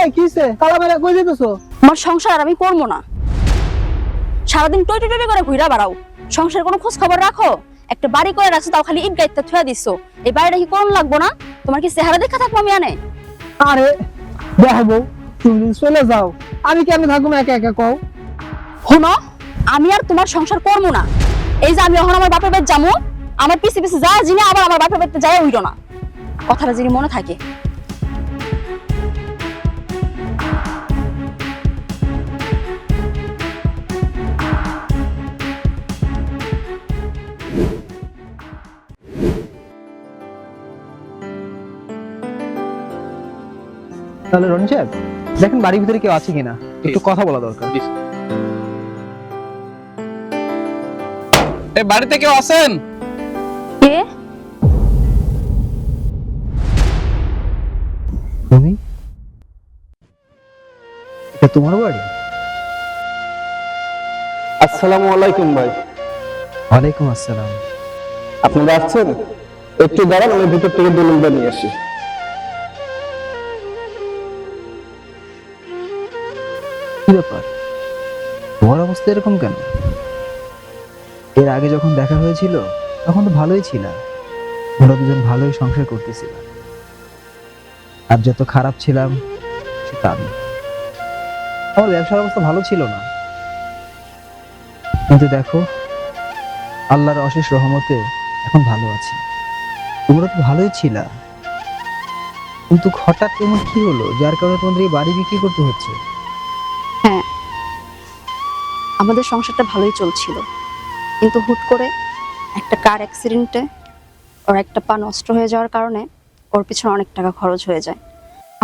এই কিসে তালা মেরে কই দিতেছো? আমার সংসার আর আমি করবো না। সারাদিন টই টই টই করে ঘুরা বেড়াও, সংসার কোনো খোঁজ খবর রাখো? একটা বাড়ি করে রাখছো, তাও খালি ইট গাইতে থুয়া দিছো। এই বাড়িটা কি করুন লাগবো না? তোমার কি চেহারা দেখা থাকবো আমি আনে? আরে দেখবো, তুমি যদি চলে যাও আমি কেন থাকবো একা একা কও? শোনো, আমি আর তোমার সংসার করবো না। এই যে আমি এখন আমার বাপের বাড়ি যাবো, আমার পিছে পিছে যা জিনে আবার আমার বাপের বাড়িতে যায় উইরো না। কথাটা যদি মনে থাকে। তাহলে রনি সাহেব দেখেন বাড়ির ভিতরে কেউ আছে কিনা, একটু কথা বলা দরকার। এই বাড়িতে কেউ আছেন? কে? তুমি? এটা তোমার বাড়ি? আসসালামু আলাইকুম ভাই। ওয়ালাইকুম আসসালাম। আপনারা আসছেন? একটু দাঁড়ান, আমি ভিতর থেকে দলিলটা নিয়ে আসি। কি ব্যাপার, তোমার অবস্থা এরকম কেন? এর আগে যখন দেখা হয়েছিল তখন তো ভালোই ছিল, আমরা দুজন ভালোই সংসার করতেছিলাম। আর যত খারাপ ছিলাম সেটা আমি। আমার ব্যবসার অবস্থা ভালো ছিল না, কিন্তু দেখো আল্লাহর অশেষ রহমতে এখন ভালো আছি। তোমরা তো ভালোই ছিলা, কিন্তু হঠাৎ এমন কি হলো যার কারণে তোমাদের এই বাড়ি বিক্রি করতে হচ্ছে? হ্যাঁ, আমাদের সংসারটা ভালোই চলছিল, কিন্তু হুট করে একটা কার অ্যাক্সিডেন্টে ওর একটা পা নষ্ট হয়ে যাওয়ার কারণে ওর পিছনে অনেক টাকা খরচ হয়ে যায়।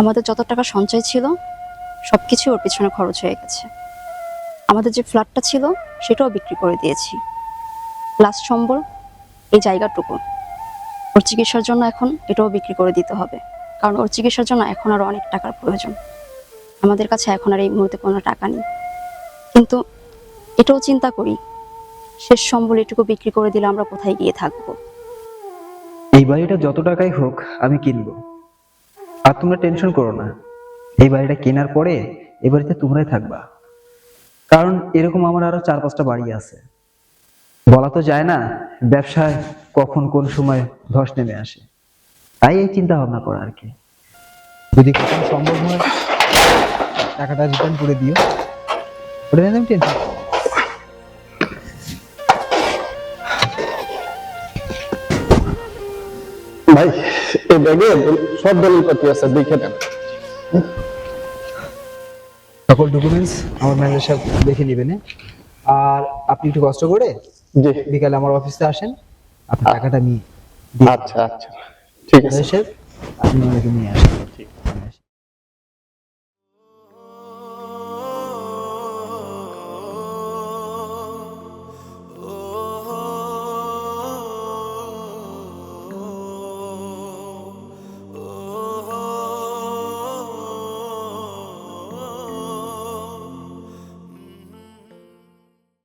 আমাদের যত টাকা সঞ্চয় ছিল সব কিছু ওর পিছনে খরচ হয়ে গেছে। আমাদের যে ফ্ল্যাটটা ছিল সেটাও বিক্রি করে দিয়েছি। লাস্ট সম্বল এই জায়গাটুকু। ওর চিকিৎসার জন্য এখন এটাও বিক্রি করে দিতে হবে, কারণ ওর চিকিৎসার জন্য এখন আরও অনেক টাকার প্রয়োজন। আমাদের কাছে এখন আর এই মুহূর্তে কোনো টাকা নেই, কিন্তু এটাও চিন্তা করি শেষ সম্বল এটুকু বিক্রি করে দিলে আমরা কোথায় গিয়ে থাকবো। এই বাড়িটা যত টাকাই হোক আমি কিনবো, আর তোমরা টেনশন করো না। এই বাড়িটা কেনার পরে এই বাড়িতে তোমরাই থাকবা, কারণ এরকম আমার আরো 4-5টা বাড়ি আছে। বলা তো যায় না ব্যবসায় কখন কোন সময় ধস নেমে আসে, তাই এই চিন্তা ভাবনা করা আর কি। যদি কখনো সম্ভব হয় টাকাটা রিটার্ন করে দিও, ওটা নিয়ে তুমি টেনশন করো না। ভাই, এই ব্যাগে সব দলিলপাতি আছে, দেখে নেন। সকল ডকুমেন্টস আমার ম্যানেজার সাহেব দেখে নেবেন, আর আপনি একটু কষ্ট করে জি। বিকালে আমার অফিসে আসেন, আপনি টাকাটা নিয়ে আচ্ছা আচ্ছা, ঠিক আছে। ম্যানেজার সাহেব আপনি ওনাকে নিয়ে আসেন।